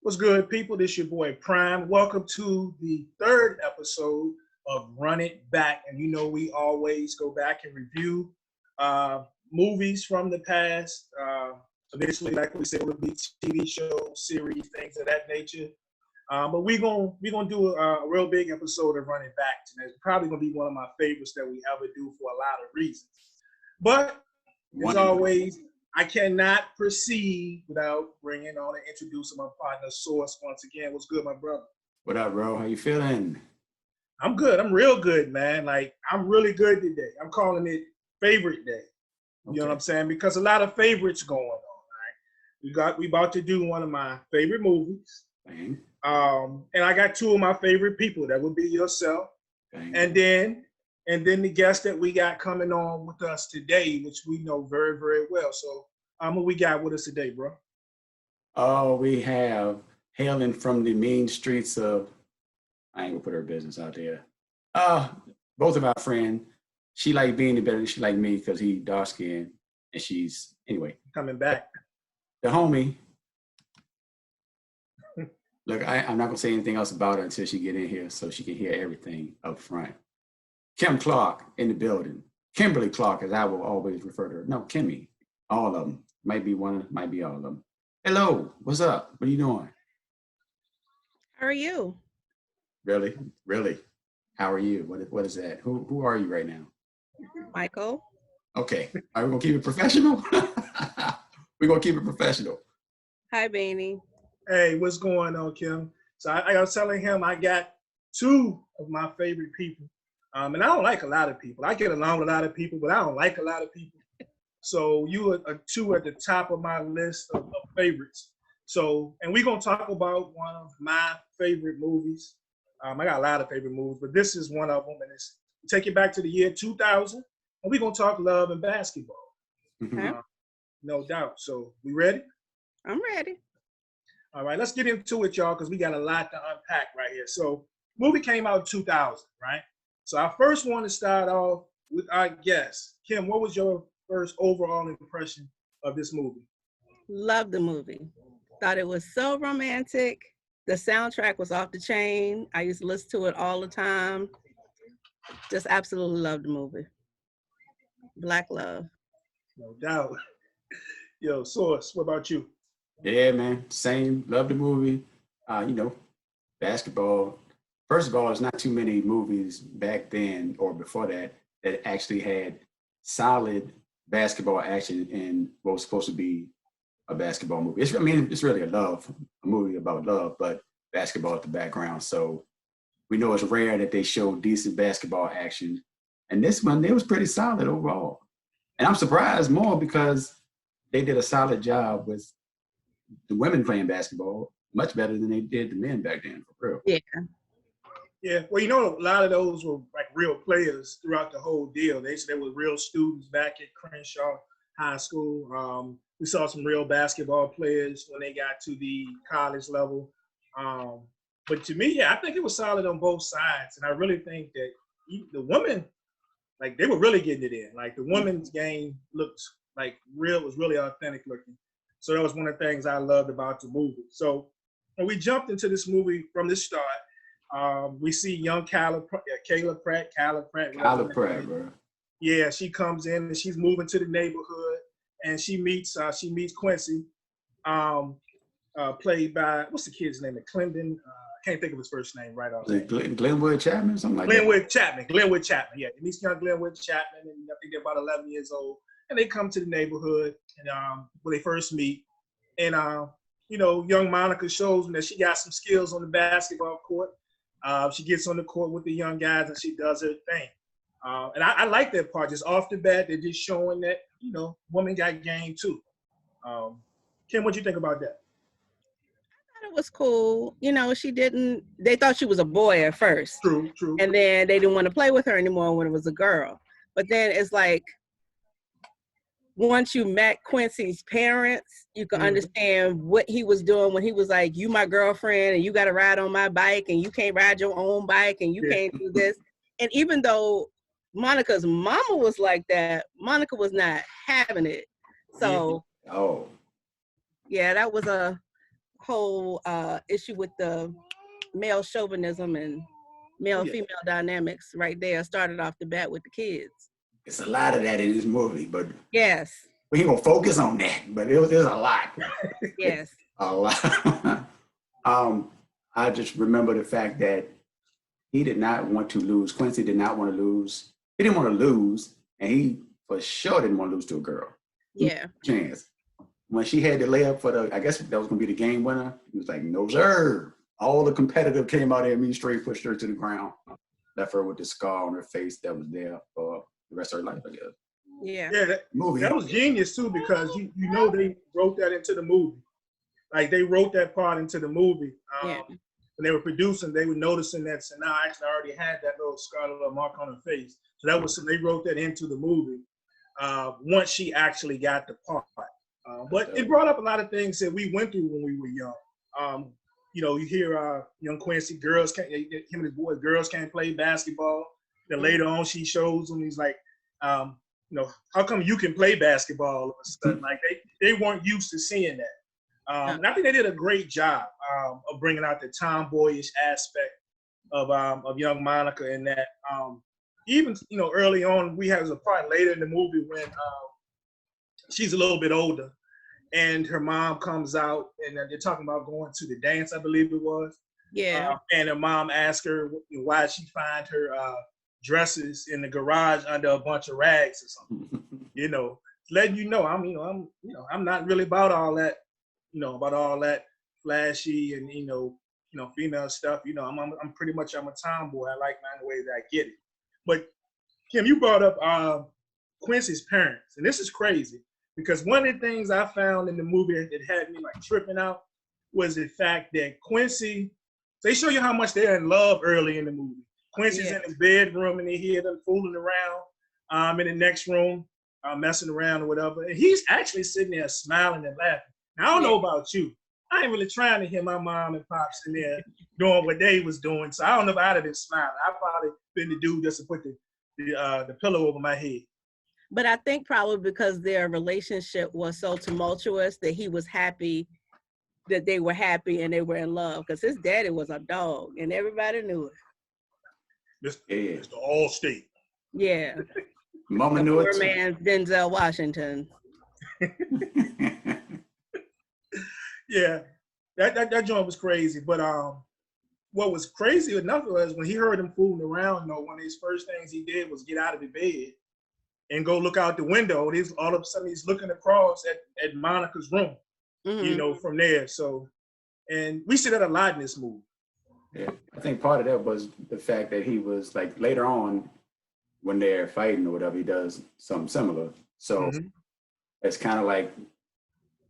What's good, people? This your boy Prime. Welcome to the third episode of Run It Back. And you know we always go back and review movies from the past. Initially, like we said, it would be TV shows, series, things of that nature. But we're gonna do a real big episode of Run It Back tonight. It's probably gonna be one of my favorites that we ever do for a lot of reasons. But as always, I cannot proceed without bringing on and introducing my partner, Source, once again. What's good, my brother? What up, bro? How you feeling? I'm good. I'm real good, man. Like, I'm really good today. I'm calling it favorite day. You know what I'm saying? Because a lot of favorites going on, right? We about to do one of my favorite movies. Bang. And I got two of my favorite people. That would be yourself. Bang. And then the guest that we got coming on with us today, which we know very, very well. So what we got with us today, bro? Oh, we have hailing from the mean streets of, I ain't gonna put her business out there. Both of our friends. She like being the better than she like me because he dark skinned and she's, anyway. Coming back. The homie. Look, I'm not gonna say anything else about her until she get in here so she can hear everything up front. Kim Clarke in the building. Kimberly Clarke, as I will always refer to her. No, Kimmy. All of them. Might be one, might be all of them. Hello, what's up? What are you doing? How are you? Really? Really? How are you? What is that? Who are you right now? Michael. Okay. Are we gonna keep it professional? We're gonna keep it professional. Hi, Beanie. Hey, what's going on, Kim? So I was telling him I got two of my favorite people. And I don't like a lot of people. I get along with a lot of people, but I don't like a lot of people. So you are two at the top of my list of favorites. So, and we're going to talk about one of my favorite movies. I got a lot of favorite movies, but this is one of them. And it's take it back to the year 2000. And we're going to talk love and basketball. Okay. No doubt. So we ready? I'm ready. All right, let's get into it, y'all, because we got a lot to unpack right here. So movie came out in 2000, right? So I first want to start off with our guest. Kim, what was your first overall impression of this movie? Loved the movie. Thought it was so romantic. The soundtrack was off the chain. I used to listen to it all the time. Just absolutely loved the movie. Black love. No doubt. Yo, Source, what about you? Yeah, man. Same. Love the movie. Basketball. First of all, there's not too many movies back then or before that actually had solid basketball action in what was supposed to be a basketball movie. It's really a movie about love, but basketball at the background. So we know it's rare that they show decent basketball action. And this one, it was pretty solid overall. And I'm surprised more because they did a solid job with the women playing basketball much better than they did the men back then, for real. Yeah. Yeah, well, you know, a lot of those were like real players throughout the whole deal. They were real students back at Crenshaw High School. We saw some real basketball players when they got to the college level. But to me, yeah, I think it was solid on both sides. And I really think that the women, like, they were really getting it in. Like, the women's game looked like was really authentic looking. So that was one of the things I loved about the movie. So when we jumped into this movie from the start, we see young Kyla Pratt, bro. Yeah, she comes in and she's moving to the neighborhood and she meets Quincy, played by, what's the kid's name? Clendon. I can't think of his first name right off. Glenwood Chapman, something like Glenwood Chapman, yeah. He meets young Glenwood Chapman, and I think they're about 11 years old. And they come to the neighborhood, and when they first meet, and young Monica shows them that she got some skills on the basketball court. She gets on the court with the young guys, and she does her thing. And I like that part. Just off the bat, they're just showing that women got game too. Kim, what do you think about that? It was cool. They thought she was a boy at first. True. And then they didn't want to play with her anymore when it was a girl. But then it's like, once you met Quincy's parents, you can understand what he was doing when he was like, you my girlfriend and you got to ride on my bike and you can't ride your own bike and you can't do this. And even though Monica's mama was like that, Monica was not having it. So, oh, yeah, that was a whole issue with the male chauvinism and male-female dynamics right there started off the bat with the kids. It's a lot of that in this movie, but Yes. we ain't gonna focus on that. But there's a lot. Yes. A lot. I just remember the fact that he did not want to lose. Quincy did not want to lose. He didn't want to lose, and he for sure didn't want to lose to a girl. Yeah. Chance. When she had the layup for the, I guess that was gonna be the game winner. He was like, "No sir." All the competitive came out there and me straight pushed her to the ground. Left her with the scar on her face that was there for the rest of her life, I guess. Yeah. Yeah, Movie. that was genius too, because you know they wrote that into the movie. Like they wrote that part into the movie. Yeah. When they were producing, they were noticing that Sanaa actually already had that little scarlet mark on her face. So that was, they wrote that into the movie once she actually got the part. But it brought up a lot of things that we went through when we were young. You know, you hear young Quincy, him and his boys, girls can't play basketball. Then later on, she shows him, he's like, you know, how come you can play basketball all of a sudden? Like they weren't used to seeing that. And I think they did a great job of bringing out the tomboyish aspect of young Monica in that. Even, you know, early on, we have a part later in the movie when she's a little bit older and her mom comes out and they're talking about going to the dance, I believe it was. Yeah. And her mom asked her why she find her dresses in the garage under a bunch of rags or something. You know, letting you know I'm not really about all that, about all that flashy and female stuff. I'm pretty much I'm a tomboy. I like mine the way that I get it. But Kim, you brought up Quincy's parents, and this is crazy because one of the things I found in the movie that had me like tripping out was the fact that Quincy, they show you how much they're in love early in the movie. Quincy's in his bedroom and they hear them fooling around in the next room, messing around or whatever. And he's actually sitting there smiling and laughing. Now, I don't know about you. I ain't really trying to hear my mom and pops in there doing what they was doing. So I don't know if I'd have been smiling. I'd probably been the dude just to put the pillow over my head. But I think probably because their relationship was so tumultuous that he was happy that they were happy and they were in love. Because his daddy was a dog and everybody knew it. Mr. Allstate. Yeah. Mama knew it. Poor man Denzel Washington. Yeah, that joint was crazy. But what was crazy enough was when he heard him fooling around, one of his first things he did was get out of the bed and go look out the window. All of a sudden he's looking across at Monica's room, from there. So, and we see that a lot in this movie. Yeah, I think part of that was the fact that he was like later on when they're fighting or whatever, he does something similar. So it's kind of like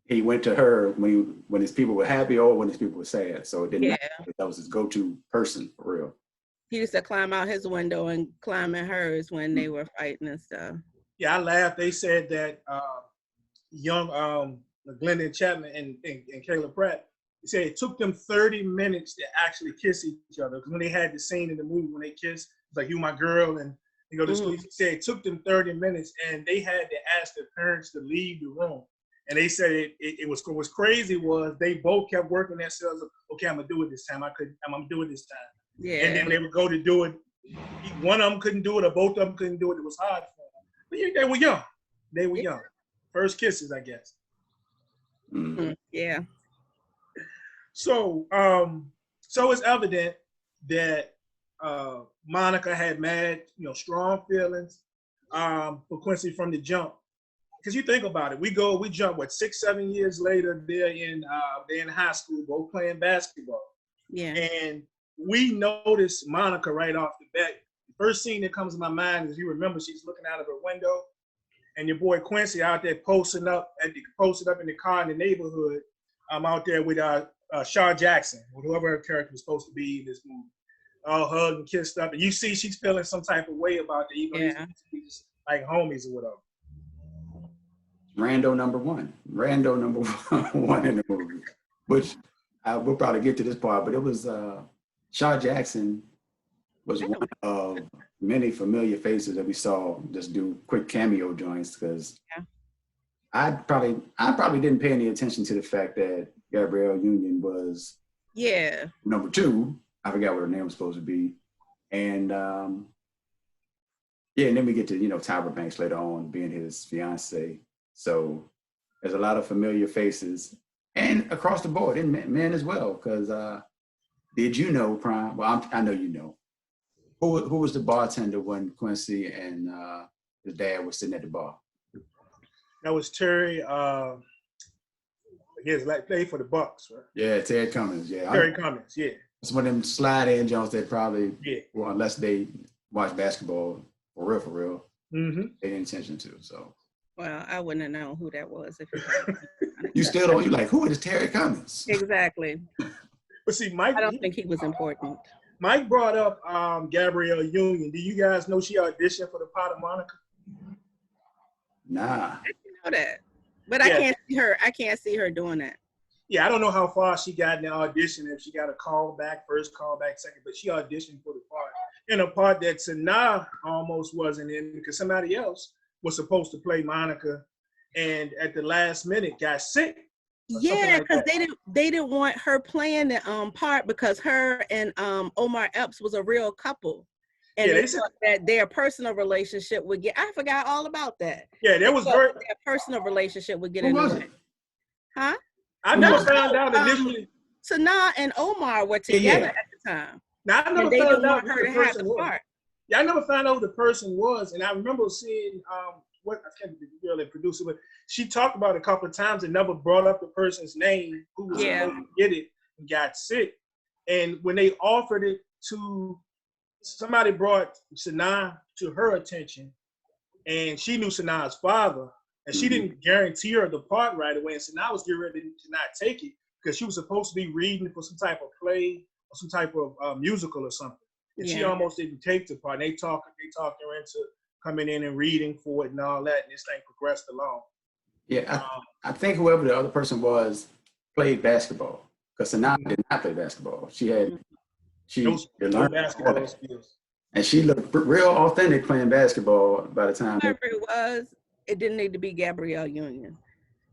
he went to her when his people were happy or when his people were sad. So it didn't matter. That was his go-to person for real. He used to climb out his window and climb in hers when they were fighting and stuff. Yeah, I laughed. They said that young Glendon Chapman and Caleb Pratt, they said it took them 30 minutes to actually kiss each other. Because when they had the scene in the movie when they kissed, it's like, you my girl, and they go to school. He said it took them 30 minutes, and they had to ask their parents to leave the room. And they said it was what was crazy was they both kept working themselves. Okay, I'm gonna do it this time. I'm gonna do it this time. Yeah. And then they would go to do it. One of them couldn't do it, or both of them couldn't do it. It was hard for them. But yeah, they were young. They were young. First kisses, I guess. Yeah. So, so it's evident that Monica had mad, strong feelings for Quincy from the jump. Because you think about it, we jump 6-7 years later. They're in high school, both playing basketball. Yeah. And we notice Monica right off the bat. The first scene that comes to my mind is, you remember, she's looking out of her window, and your boy Quincy out there posted up in the car in the neighborhood. I'm out there with Shaw Jackson, whoever her character was supposed to be in this movie, all hugged and kissed up. And you see she's feeling some type of way about it, even though he's like homies or whatever. Rando number one in the movie, which we'll probably get to this part, but it was Shaw Jackson was one of many familiar faces that we saw just do quick cameo joints, because I probably didn't pay any attention to the fact that Gabrielle Union was number 2. I forgot what her name was supposed to be. And and then we get to, Tyra Banks later on being his fiance. So there's a lot of familiar faces, and across the board, and men as well. Because did you know, Prime? Well, I know you know. Who was the bartender when Quincy and his dad were sitting at the bar? That was Terry. He played for the Bucks, right? Yeah, Terry Cummings. Yeah, Terry Cummings. Yeah. It's one of them slide-in Jones that probably, Yeah. well, unless they watch basketball for real, Mm-hmm. pay attention to. So. Well, I wouldn't have known who that was if You still don't. You like, who is Terry Cummings? Exactly. But see, Mike. I don't think he was important. Mike brought up Gabrielle Union. Do you guys know she auditioned for the part of Monica? Nah. I didn't know that, but I can't see her. I can't see her doing that. Yeah, I don't know how far she got in the audition. If she got a call back, first call back, second, but she auditioned for the part. In a part that Sanaa almost wasn't in because somebody else was supposed to play Monica, and at the last minute got sick. Yeah, because they didn't want her playing the part because her and Omar Epps was a real couple, and they thought that their personal relationship would get. I forgot all about that. Yeah, there was their personal relationship would get in the way. Huh? I never found out initially. Sanaa and Omar were together at the time. Now I never found out who the person was. Part. Yeah, I never found out who the person was, and I remember seeing I can't remember the girl that produced it, but she talked about it a couple of times and never brought up the person's name who was supposed to get it and got sick. And when they offered it to somebody, brought Sanaa to her attention, and she knew Sanaa's father, and she didn't guarantee her the part right away. And Sanaa was getting ready to not take it because she was supposed to be reading for some type of play or some type of musical or something. And she almost didn't take the part. And they talked her into coming in and reading for it and all that, and this thing progressed along. Yeah, I think whoever the other person was played basketball because Sanaa did not play basketball. She learned basketball skills, and she looked real authentic playing basketball by the time. Whoever it was, it didn't need to be Gabrielle Union.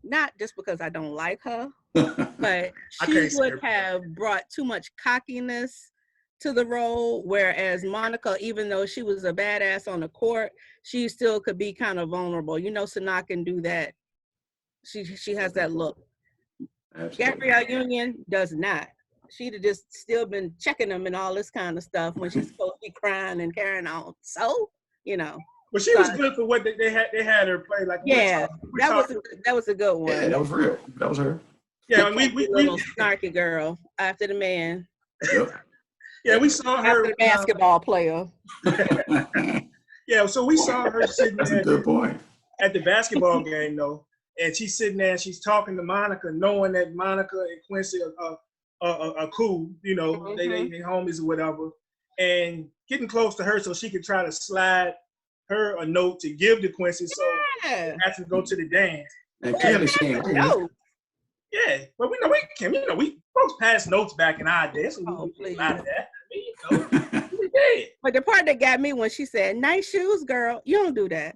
Not just because I don't like her, but she would have brought too much cockiness to the role, whereas Monica, even though she was a badass on the court, she still could be kind of vulnerable. Sanaa can do that. She has that look. Absolutely. Gabrielle Union does not. She'd have just still been checking them and all this kind of stuff when she's supposed to be crying and carrying on. So, But she was good for what they had her play. Like that was a good one. Yeah, that was real. That was her. Yeah, and we little snarky girl after the man. Yep. Yeah, we saw her. After the basketball player. Yeah, so we saw her sitting there good point. At the basketball game, though, and she's sitting there and she's talking to Monica, knowing that Monica and Quincy are cool, they homies or whatever, and getting close to her so she could try to slide her a note to give to Quincy so he has to go to the dance. And clearly she ain't cool. Yeah, but we folks pass notes back in our day, so we a lot of that. But the part that got me when she said, "Nice shoes, girl," you don't do that.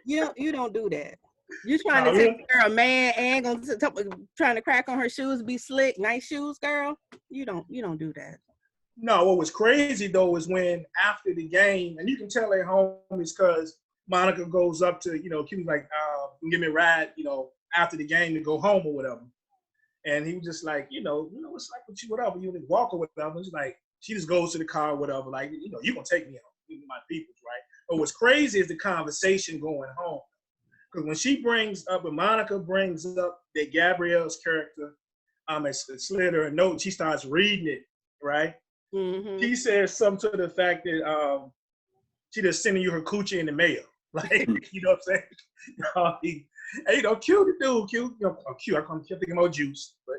you don't do that. You trying to take care of a man and trying to crack on her shoes, be slick, nice shoes, girl. You don't do that. No, what was crazy though is when after the game, and you can tell they're homies because Monica goes up to, Kim's like, give me a ride, after the game to go home or whatever. And he was just like, what's like with you, whatever, you would walk or whatever. It's like, she just goes to the car or whatever, like, you're going to take me home, you my peoples, right? But what's crazy is the conversation going home. Because when Monica brings up that Gabrielle's character, slid her a note, she starts reading it, right? Mm-hmm. She says something to the fact that she just sending you her coochie in the mail. Like, you know what I'm saying? Cute dude, cute. Cute. I can't think about Juice. But,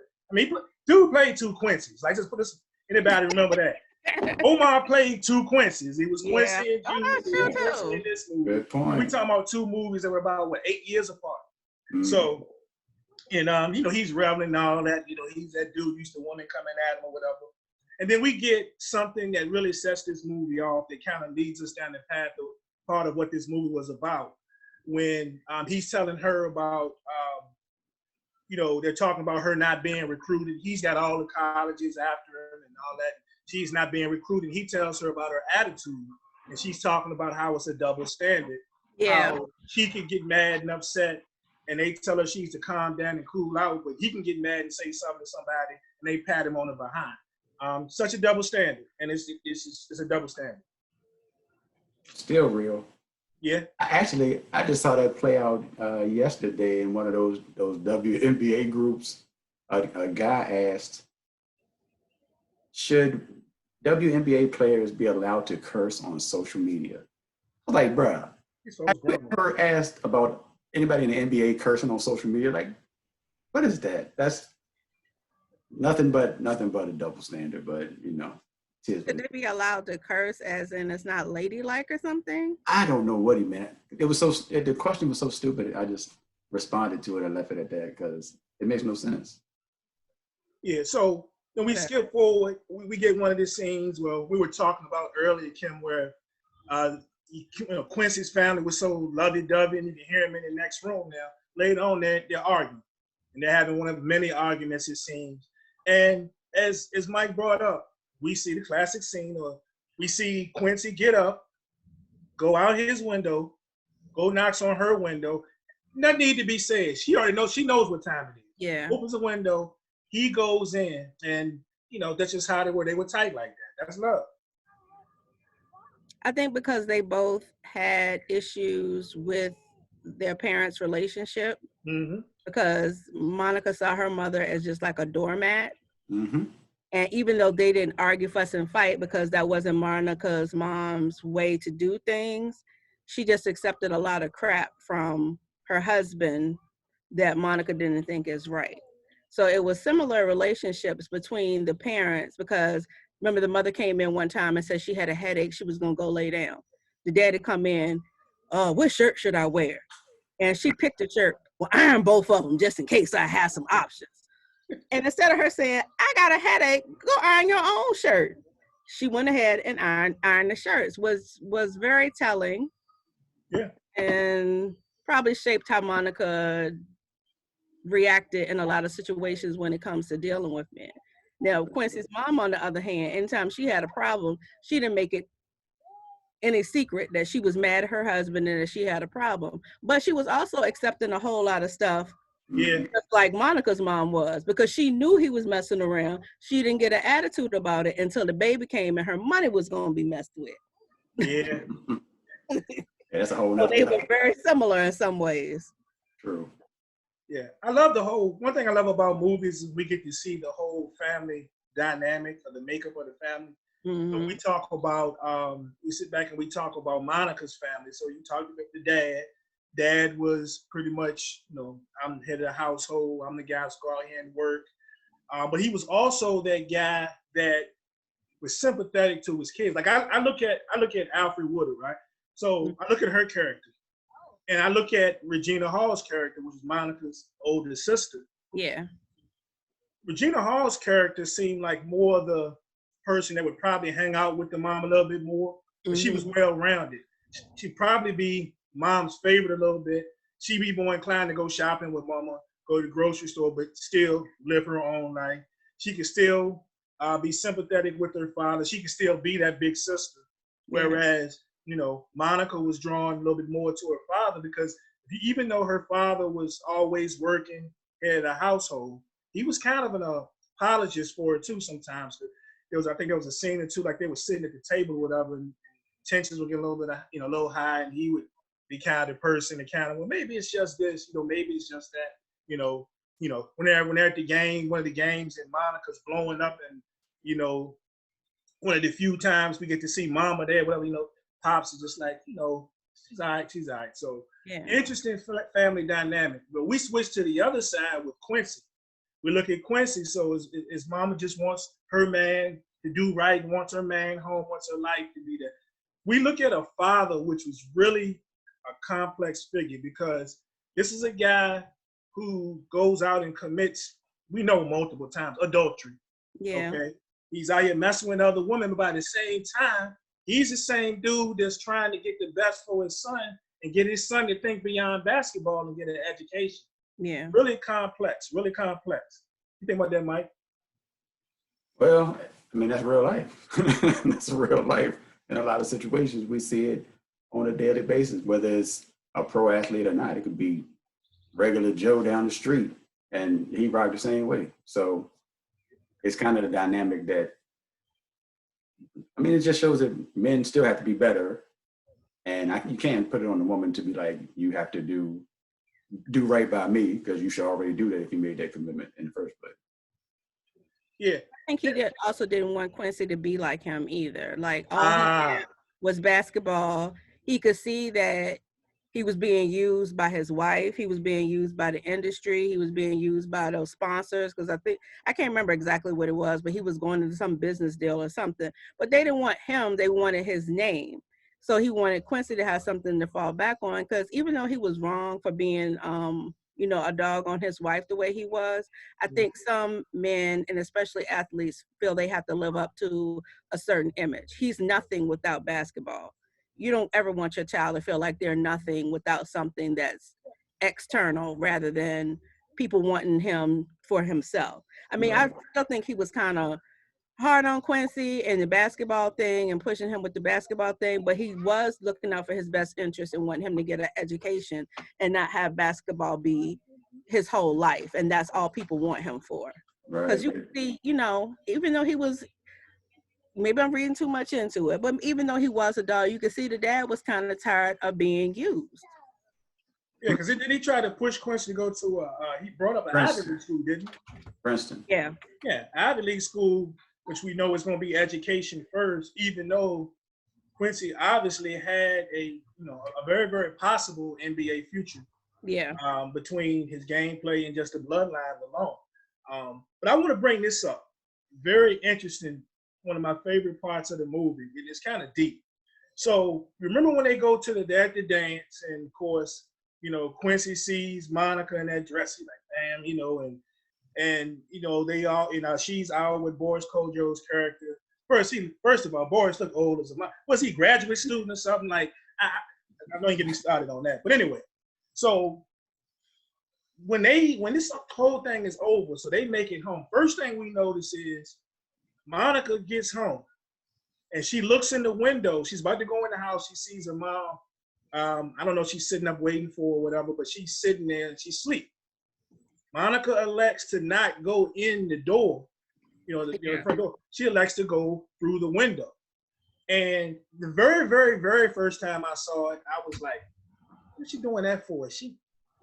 dude played 2 Quincy's. Like, just put this, anybody remember that? Omar played 2 Quincy's. He was Quincy and Juice in this movie. Good point. We talking about 2 movies that were about, 8 years apart. Mm. So, and, he's reveling and all that. He's that dude used to woman coming at him or whatever. And then we get something that really sets this movie off that kind of leads us down the path of part of what this movie was about. When he's telling her about they're talking about her not being recruited. He's got all the colleges after him and all that. She's not being recruited. He tells her about her attitude, and she's talking about how it's a double standard. Yeah. How she could get mad and upset, and they tell her she's to calm down and cool out, but he can get mad and say something to somebody, and they pat him on the behind. Such a double standard, and it's a double standard. Still real. Yeah. I just saw that play out yesterday in one of those WNBA groups. A guy asked, should WNBA players be allowed to curse on social media? I was like, bruh, have you ever asked about anybody in the NBA cursing on social media? Like, what is that? That's nothing but a double standard, but Should they be allowed to curse as in it's not ladylike or something? I don't know what he meant. The question was so stupid. I just responded to it and left it at that because it makes no sense. Yeah. So then we skip forward. We get one of the scenes where we were talking about earlier, Kim, where Quincy's family was so lovey-dovey, and you can hear him in the next room now. Later on, they're arguing, and they're having one of the many arguments, it seems. And as Mike brought up, we see the classic scene, or we see Quincy get up, go out his window, go knocks on her window. Nothing need to be said. She already knows. She knows what time it is. Yeah. Opens the window. He goes in, and that's just how they were. They were tight like that. That's love. I think because they both had issues with their parents' relationship. Mm-hmm. Because Monica saw her mother as just like a doormat. Mm-hmm. And even though they didn't argue, fuss, and fight because that wasn't Monica's mom's way to do things, she just accepted a lot of crap from her husband that Monica didn't think is right. So it was similar relationships between the parents because remember the mother came in one time and said she had a headache, she was gonna go lay down. The daddy come in, what shirt should I wear? And she picked a shirt, well, iron both of them just in case I have some options. And instead of her saying, I got a headache, go iron your own shirt. She went ahead and ironed the shirts. Was very telling. Yeah. And probably shaped how Monica reacted in a lot of situations when it comes to dealing with men. Now, Quincy's mom, on the other hand, anytime she had a problem, she didn't make it any secret that she was mad at her husband and that she had a problem. But she was also accepting a whole lot of stuff. Yeah. Just like Monica's mom was, because she knew he was messing around. She didn't get an attitude about it until the baby came and her money was going to be messed with. Yeah. That's a whole So nother they were very similar in some ways. True. Yeah. I love one thing I love about movies is we get to see the whole family dynamic of the makeup of the family. Mm-hmm. When we talk about, we sit back and we talk about Monica's family. So you talk about the dad. Dad was pretty much, I'm the head of the household. I'm the guy who's go out here and work. But he was also that guy that was sympathetic to his kids. Like I look at Alfred Woodard, right? So I look at her character, and I look at Regina Hall's character, which is Monica's older sister. Yeah. Regina Hall's character seemed like more the person that would probably hang out with the mom a little bit more. But she was well-rounded. She'd probably be mom's favorite a little bit. She'd be more inclined to go shopping with mama, go to the grocery store, but still live her own life. She could still be sympathetic with her father. She could still be that big sister. Whereas, Monica was drawn a little bit more to her father because even though her father was always working head of the household, he was kind of an apologist for it too sometimes. I think there was a scene or two, like they were sitting at the table or whatever, and tensions would get a little bit, a little high, and he would be kind of the person to kind of, well, maybe it's just this, maybe it's just that, when they're at the game, one of the games, and Monica's blowing up, and one of the few times we get to see Mama there, whatever, Pops is just like, she's all right. So interesting family dynamic. But we switch to the other side with Quincy. We look at Quincy. So his Mama just wants her man to do right, wants her man home, wants her life to be there. We look at a father, which was really a complex figure because this is a guy who goes out and commits, we know multiple times, adultery. Yeah. Okay. He's out here messing with other women, but by the same time, he's the same dude that's trying to get the best for his son and get his son to think beyond basketball and get an education. Yeah. Really complex, really complex. You think about that, Mike? Well, I mean, that's real life. That's real life. In a lot of situations, we see it on a daily basis, whether it's a pro athlete or not. It could be regular Joe down the street, and he rocked the same way. So it's kind of the dynamic that, I mean, it just shows that men still have to be better. And you can't put it on the woman to be like, you have to do right by me, because you should already do that if you made that commitment in the first place. Yeah. I think he also didn't want Quincy to be like him either. Like all he had was basketball. He could see that he was being used by his wife. He was being used by the industry. He was being used by those sponsors. Because I can't remember exactly what it was, but he was going into some business deal or something. But they didn't want him. They wanted his name. So he wanted Quincy to have something to fall back on. Because even though he was wrong for being, a dog on his wife the way he was, I think some men, and especially athletes, feel they have to live up to a certain image. He's nothing without basketball. You don't ever want your child to feel like they're nothing without something that's external rather than people wanting him for himself. I mean, I still think he was kind of hard on Quincy and the basketball thing and pushing him with the basketball thing, but he was looking out for his best interest and wanting him to get an education and not have basketball be his whole life. And that's all people want him for. Because you can see, even though he was, maybe I'm reading too much into it, but even though he was a dog, you could see the dad was kind of tired of being used. Yeah, because didn't he try to push Quincy to go to he brought up an Ivy League school, didn't he? Princeton. Yeah. Yeah, Ivy League school, which we know is going to be education first, even though Quincy obviously had a very, very possible NBA future. Yeah. Between his gameplay and just the bloodline alone. But I want to bring this up. Very interesting. One of my favorite parts of the movie. It is kind of deep. So remember when they go to the dance, and of course, Quincy sees Monica in that dress. He's like, damn, and they all, she's out with Boris Kojo's character. First of all, Boris looked old as a man. Was he a graduate student or something? Like, I don't get me started on that. But anyway, so when this whole thing is over, so they make it home. First thing we notice is Monica gets home, and she looks in the window. She's about to go in the house. She sees her mom. I don't know if she's sitting up waiting for or whatever, but she's sitting there and she's asleep. Monica elects to not go in the door, the front door. She elects to go through the window. And the very, very, very first time I saw it, I was like, what's she doing that for? Is she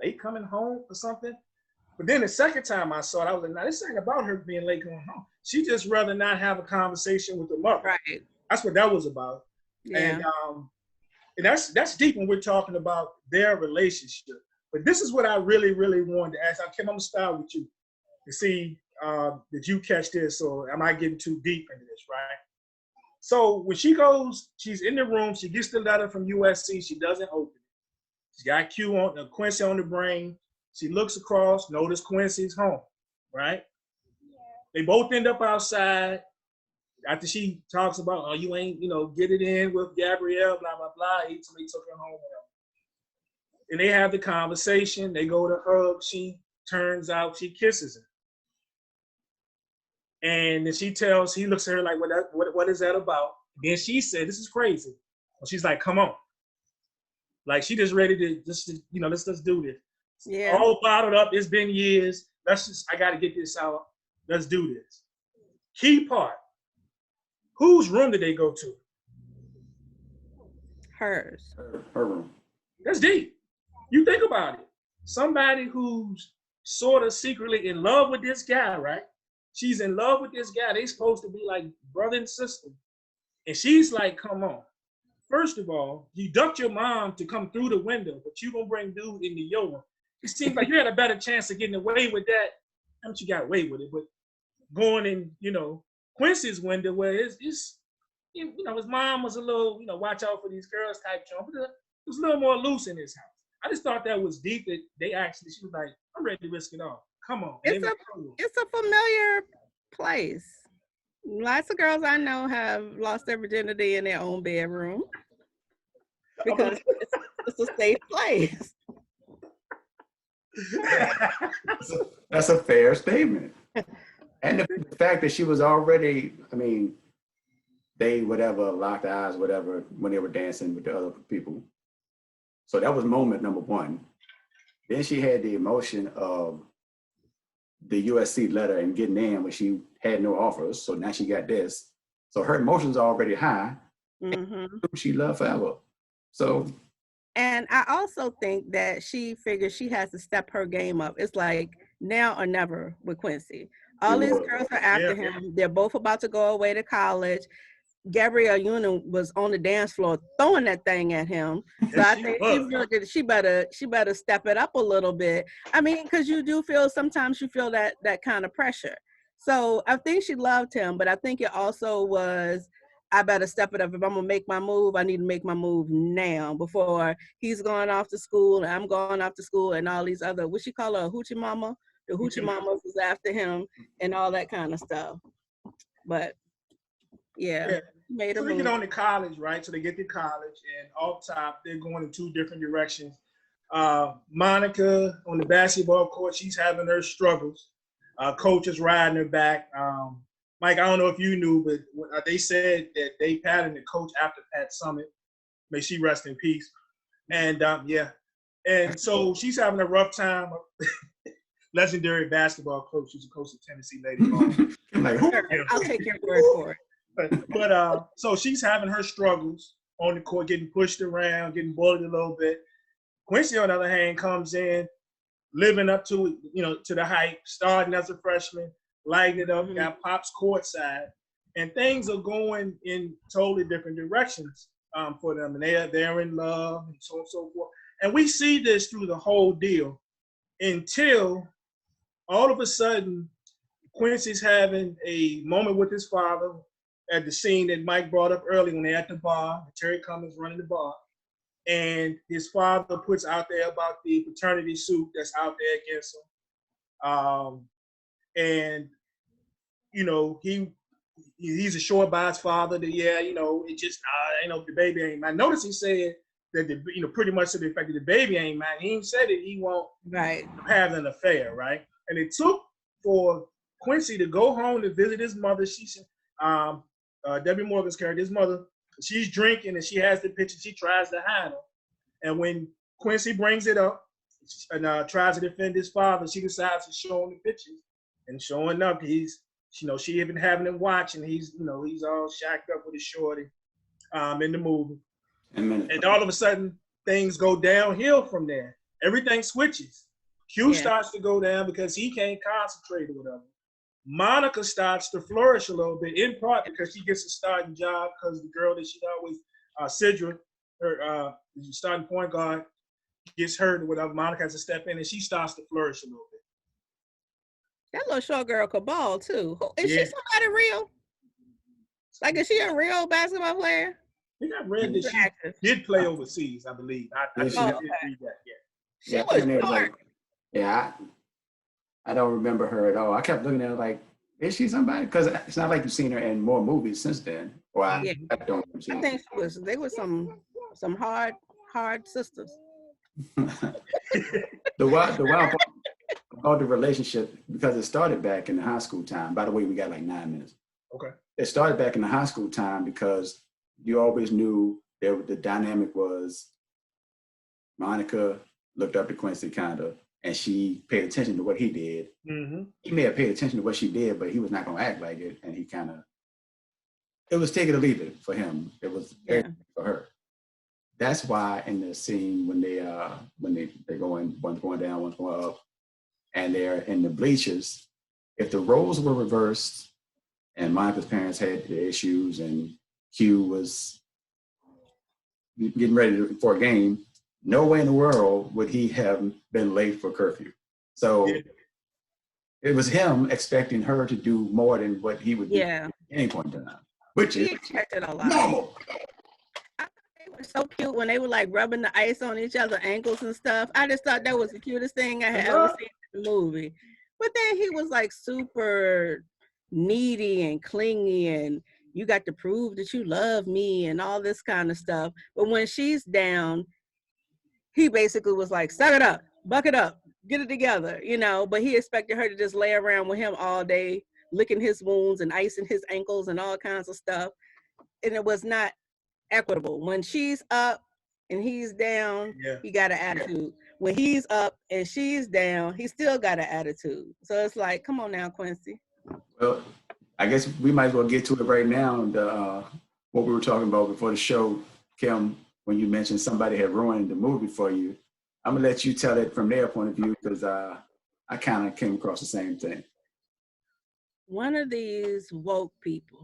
late coming home or something? But then the second time I saw it, I was like, nah, this ain't about her being late coming home. She just rather not have a conversation with the mother. Right. That's what that was about. Yeah. And that's deep when we're talking about their relationship. But this is what I really, really wanted to ask. Kim, I'm gonna start with you to see did you catch this, or am I getting too deep into this, right? So when she goes, she's in the room, she gets the letter from USC, she doesn't open it. She's got Quincy on the brain. She looks across, notice Quincy's home, right? They both end up outside. After she talks about, oh, you ain't, get it in with Gabrielle, blah, blah, blah. He took her home. And they have the conversation. They go to hug. She turns out, she kisses him. And then he looks at her like, what is that about? Then she said, this is crazy. She's like, come on. Like, she just ready to let's do this. Yeah. All bottled up. It's been years. I got to get this out. Let's do this. Key part. Whose room did they go to? Hers. Her room. That's deep. You think about it. Somebody who's sort of secretly in love with this guy, right? She's in love with this guy. They supposed to be like brother and sister. And she's like, come on. First of all, you ducked your mom to come through the window, but you gonna bring dude into your room. It seems like you had a better chance of getting away with that. I mean, you got away with it, but going in, Quincy's window where it's his mom was a little, watch out for these girls type jump. It was a little more loose in his house. I just thought that was deep that she was like, I'm ready to risk it all. Come on. It's a familiar place. Lots of girls I know have lost their virginity in their own bedroom because it's a safe place. That's a fair statement. And the fact that she was already, I mean, they whatever locked eyes, whatever, when they were dancing with the other people. So that was moment number one. Then she had the emotion of the USC letter and getting in when she had no offers. So now she got this. So her emotions are already high. Mm-hmm. She loved forever. So. And I also think that she figures she has to step her game up. It's like now or never with Quincy. All these girls are after him. They're both about to go away to college. Gabrielle Union was on the dance floor throwing that thing at him. So I think she better step it up a little bit. I mean, because you do feel, sometimes you feel that kind of pressure. So I think she loved him, but I think it also was, I better step it up. If I'm gonna make my move, I need to make my move now before he's going off to school and I'm going off to school and all these other, what she call her, a hoochie mama? The hoochie mamas was after him and all that kind of stuff. But yeah. So they get on to college, right? So they get to college, and off top, they're going in two different directions. Monica on the basketball court, she's having her struggles. Coach is riding her back. Mike, I don't know if you knew, but they said that they patterned the coach after Pat Summitt. May she rest in peace. And and so she's having a rough time. Legendary basketball coach, who's a coach of Tennessee Lady Vols. I'll take your word for it. But so she's having her struggles on the court, getting pushed around, getting bullied a little bit. Quincy, on the other hand, comes in, living up to it, to the hype, starting as a freshman, lighting it up, got Pops courtside, and things are going in totally different directions for them, and they're in love and so on and so forth. And we see this through the whole deal until all of a sudden Quincy's having a moment with his father at the scene that Mike brought up earlier when they're at the bar. Terry Cummings running the bar. And his father puts out there about the paternity suit that's out there against him. And, he's assured by his father that, it just, the baby ain't mine. Notice he said that, pretty much to the effect that the baby ain't mine. He ain't said that he won't have an affair, right? And it took for Quincy to go home to visit his mother. She said, Debbie Morgan's character, his mother, she's drinking and she has the picture. She tries to hide her. And when Quincy brings it up and tries to defend his father, she decides to show him the pictures. And showing up, she even having him watch, and he's all shacked up with his shorty in the movie. And all of a sudden, things go downhill from there. Everything switches. Q starts to go down because he can't concentrate or whatever. Monica starts to flourish a little bit, in part because she gets a starting job because the girl that she always, Sidra, her starting point guard, gets hurt or whatever. Monica has to step in and she starts to flourish a little bit. That little short girl could ball too. Is she somebody real? Like, is she a real basketball player? I think I read that she did play overseas, I believe. I did read that, She was smart. I don't remember her at all. I kept looking at her like, is she somebody? Because it's not like you've seen her in more movies since then. Well, I don't see I think they were some hard sisters. The wild part about the relationship, because it started back in the high school time. By the way, we got like 9 minutes. Okay. It started back in the high school time because you always knew the dynamic was Monica looked up to Quincy kind of, and she paid attention to what he did. Mm-hmm. He may have paid attention to what she did, but he was not going to act like it. And he kind of, it was take it or leave it for him. It was for her. That's why in the scene when they're going, one's going down, one's going up, and they're in the bleachers, if the roles were reversed and Monica's parents had the issues and Q was getting ready for a game, no way in the world would he have been late for curfew. So it was him expecting her to do more than what he would do at any point in time, which is normal. They were so cute when they were like rubbing the ice on each other's ankles and stuff. I just thought that was the cutest thing I had ever seen in the movie. But then he was like super needy and clingy and you got to prove that you love me and all this kind of stuff. But when she's down, he basically was like, suck it up, buck it up. get it together, you know, but he expected her to just lay around with him all day, licking his wounds and icing his ankles and all kinds of stuff. And it was not equitable. When she's up and he's down, Yeah. he got an attitude. When he's up and she's down, he still got an attitude. So it's like, come on now, Quincy. Well, I guess we might as well get to it right now. What we were talking about before the show, Kim, when you mentioned somebody had ruined the movie for you, I'm gonna let you tell it from their point of view because I kind of came across the same thing. One of these woke people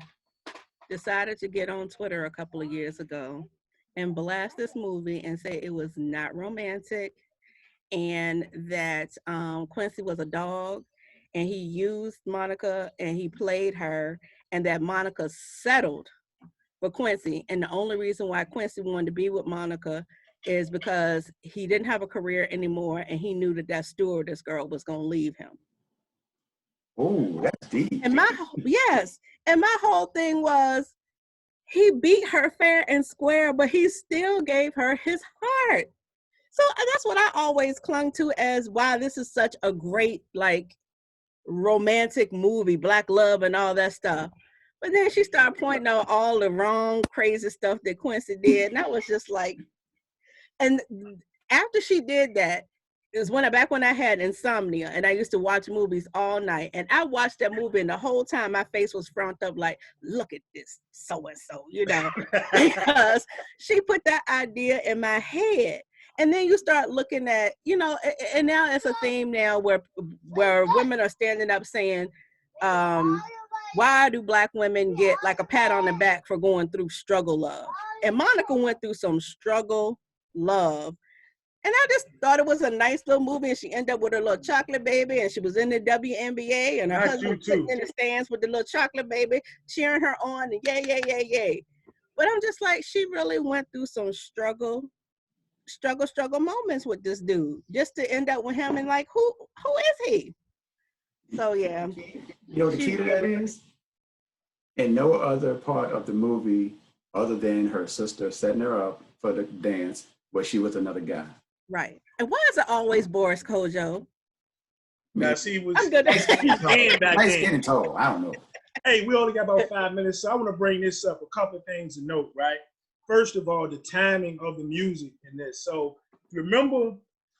decided to get on Twitter a couple of years ago and blast this movie and say it was not romantic and that Quincy was a dog and he used Monica and he played her and that Monica settled for Quincy. And the only reason why Quincy wanted to be with Monica is because he didn't have a career anymore and he knew that that stewardess girl was going to leave him. Oh, that's deep. And my whole thing was he beat her fair and square, but he still gave her his heart. So that's what I always clung to as why this is such a great, like, romantic movie, Black love and all that stuff. But then she started pointing out all the wrong, crazy stuff that Quincy did. And I was just like, and after she did that, it was back when I had insomnia and I used to watch movies all night. And I watched that movie and the whole time my face was frowned up like, look at this so-and-so, you know, because she put that idea in my head. And then you start looking at, you know, and now it's a theme now where women are standing up saying, why do Black women get like a pat on the back for going through struggle love? And Monica went through some struggle love. And I just thought it was a nice little movie. And she ended up with her little chocolate baby. And she was in the WNBA. And her husband was sitting in the stands with the little chocolate baby, cheering her on. And yay, yay, yay, yay. But I'm just like, she really went through some struggle moments with this dude just to end up with him and like who is he? So yeah. You know what the key to that is? In no other part of the movie other than her sister setting her up for the dance was she with another guy. Right. And why is it always Boris Kojo? Now see, was I'm good. Nice getting tall. I don't know. Hey, we only got about 5 minutes, so I want to bring this up. A couple of things to note, right? First of all, the timing of the music in this. So remember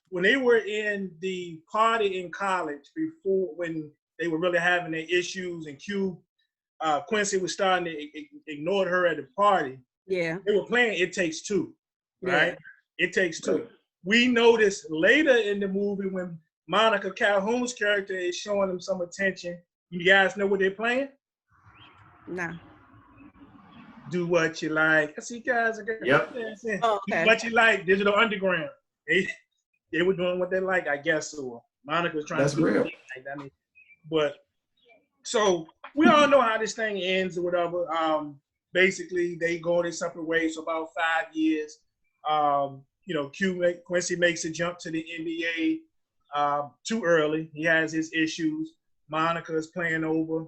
when they were in the party in college before, when they were really having their issues and Quincy was starting to ignore her at the party. Yeah. They were playing It Takes Two, right? Yeah. It Takes Two. We noticed later in the movie when Monica Calhoun's character is showing them some attention. You guys know what they're playing? No. Do What You Like. I see guys. Yep. Oh, okay. Do What You Like. Digital Underground. They were doing what they like, I guess. Or Monica was trying That's to do real. Like, I mean, but so we all know how this thing ends or whatever. Basically, they go their separate ways for about 5 years. You know, Quincy makes a jump to the NBA too early. He has his issues. Monica is playing over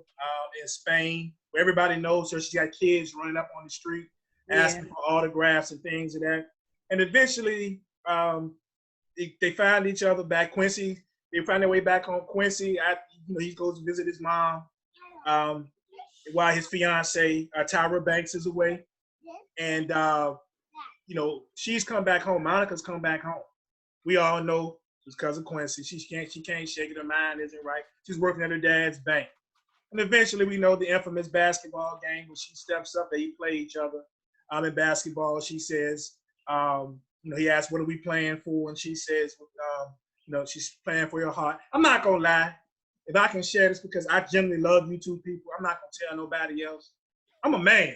in Spain, where everybody knows her. She's got kids running up on the street asking for autographs and things of that. And eventually, they find each other back. Quincy, they find their way back home. Quincy, he goes to visit his mom while his fiance Tyra Banks is away, and she's come back home. Monica's come back home. We all know it's because of Quincy. She can't shake it. Her mind isn't right. She's working at her dad's bank, and eventually we know the infamous basketball game when she steps up. They play each other in basketball. She says, he asks, "What are we playing for?" And she says, she's playing for your heart. I'm not gonna lie. If I can share this, because I genuinely love you two people, I'm not gonna tell nobody else. I'm a man.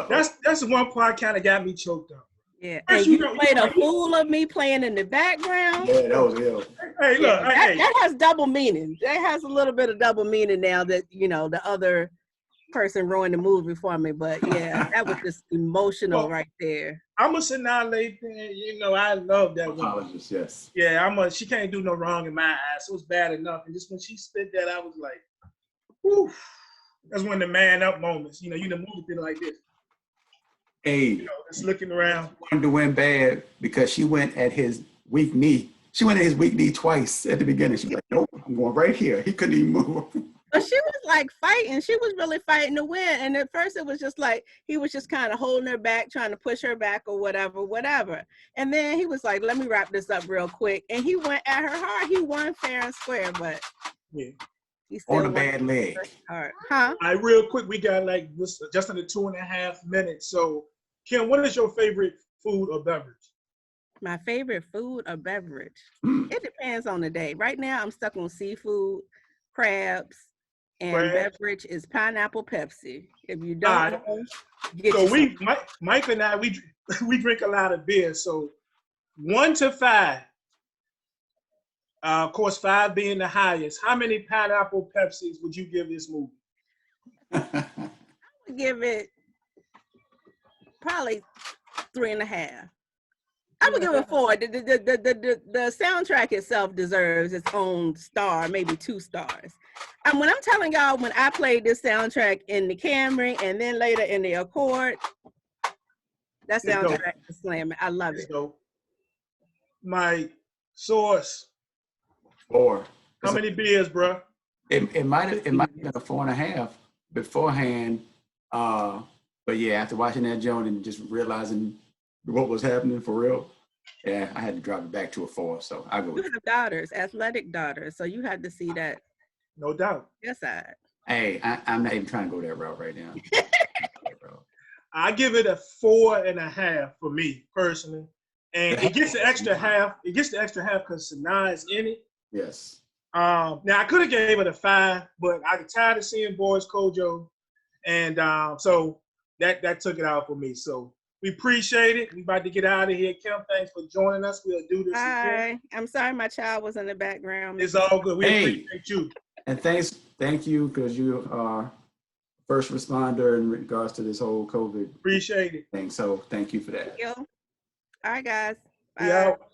That's the one part kind of got me choked up. Yeah, and you played a fool of me playing in the background. Yeah, that was ill. Hey, look, that has double meaning. That has a little bit of double meaning now that the other person ruined the movie for me. But yeah, that was just emotional right there. I'm a Sanaa Lathan. I love that woman. Apologist, yes. Yeah, she can't do no wrong in my eyes. It was bad enough, and just when she spit that, I was like, whew. That's one of the man up moments. You the movie theater like this. Hey, just looking around. Wanted to win bad because she went at his weak knee She went in his weak knee twice at the beginning. She was like, nope, I'm going right here. He couldn't even move. But she was like fighting. She was really fighting to win. And at first it was just like, he was just kind of holding her back, trying to push her back or whatever. And then he was like, let me wrap this up real quick. And he went at her hard. He won fair and square, but Yeah. he still On a bad leg. hard. Huh? All right, real quick, we got like this just under 2.5 minutes. So, Kim, what is your favorite food or beverage? My favorite food or beverage? Mm. It depends on the day. Right now, I'm stuck on seafood, crabs, and Crabs? beverage is pineapple Pepsi. If you All don't right. know, get So you Mike and I, we drink a lot of beer. So 1 to 5, of course, 5 being the highest. How many pineapple Pepsis would you give this movie? some. Give it probably 3.5. I would give it 4. The soundtrack itself deserves its own star, maybe 2 stars. And when I'm telling y'all, when I played this soundtrack in the Camry and then later in the Accord, that soundtrack is slamming. I love it. So my source. 4. How many beers, bro? It might have been a 4.5 beforehand. But yeah, after watching that joint and just realizing what was happening for real, yeah, I had to drop it back to a 4. So I go. You have daughters, athletic daughters, so you had to see that. No doubt. Your side. Hey, I'm not even trying to go that route right now. I give it a 4.5 for me personally, and it gets the extra half. It gets the extra half because Sanaa is in it. Yes. Now I could have gave it a 5, but I got tired of seeing Boys Kojo, and so that took it out for me. So we appreciate it. We about to get out of here. Kim, thanks for joining us. We'll do this again. I'm sorry my child was in the background. It's all good. We appreciate you. And thank you, because you are first responder in regards to this whole COVID Appreciate it. thing. So thank you for that. Thank you. All right, guys. Bye. We out.